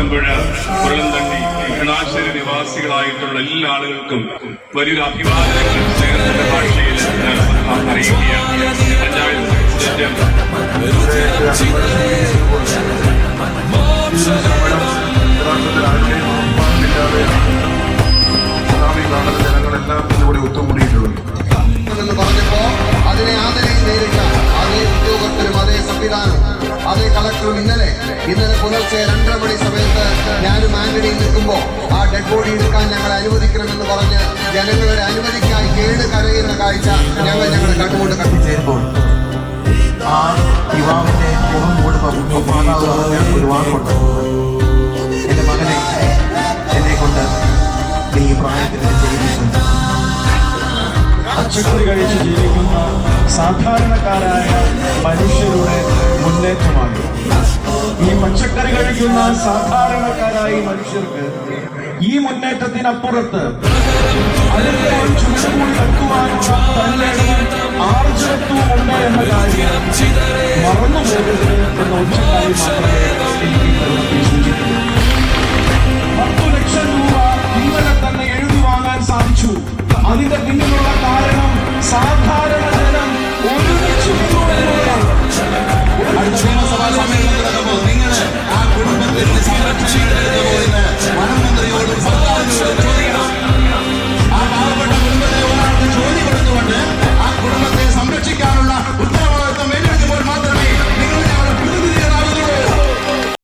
ചട്ടമ്പുഴ, കുരളന്തണ്ടി, ചങ്ങനാശ്ശേരി നിവാസികളായിട്ടുള്ള എല്ലാ ആളുകൾക്കും വലിയൊരു അഭിവാദനങ്ങൾ സ്നേഹത്തിന്റെ ഭാഷയിൽ ഞാൻ അറിയിക്കുകയാണ്. പഞ്ചായത്ത് ജനങ്ങളെല്ലാം ഇതിലൂടെ ഒത്തുകൂടിയിട്ടുള്ളത് എന്ന് പറഞ്ഞപ്പോ അതിനെ ആദരയും നേരിട്ട അതേ ഉദ്യോഗസ്ഥരും അതേ സംവിധാനം അതേ കളക്ടറും ഇന്നലെ പുലർച്ചെ 2:30 മണി സമയത്ത് ഞാനും ആന്റണിയും നിൽക്കുമ്പോ ആ ഡെഡ് ബോഡി എടുക്കാൻ ഞങ്ങളെ അനുവദിക്കണമെന്ന് പറഞ്ഞ് ജനങ്ങളുടെ അനുമതിക്കായി കേട് കരയുന്ന കാഴ്ച ഞങ്ങളുടെ കണ്ണുകൊണ്ട് കത്തിച്ചേരുമ്പോൾ ആ യുവാവിന്റെ മുഖം കൂടുമ്പോൾ മാതാവ് പറഞ്ഞ ഒരു വാക്കുണ്ട്, എന്റെ മകനെ എന്നെ കൊണ്ട് നീ പ്രായത്തിൽ ചെയ്തിട്ടുണ്ട്. പച്ചക്കറി കഴിച്ച് ജീവിക്കുന്ന സാധാരണക്കാരായ മനുഷ്യരുടെ മുന്നേറ്റമാണ്. ഈ പച്ചക്കറി കഴിക്കുന്ന സാധാരണക്കാരായ മനുഷ്യർക്ക് ഈ മുന്നേറ്റത്തിനപ്പുറത്ത് അതിന്റെ ചുറ്റുകൂടി വെക്കുവാനുള്ള തന്നെയും ആർജവത്വവും ഉണ്ട് എന്ന കാര്യം മറന്നു പോകരുത് എന്ന ഒറ്റക്കാര്യം മാത്രമേ എനിക്ക് സൂചിപ്പിക്കൂ. 10 ലക്ഷം രൂപ ഇന്നലെ തന്നെ എഴുതി വാങ്ങാൻ സാധിച്ചു. അതിന്റെ പിന്നിലുള്ള കാരണം സാധാരണ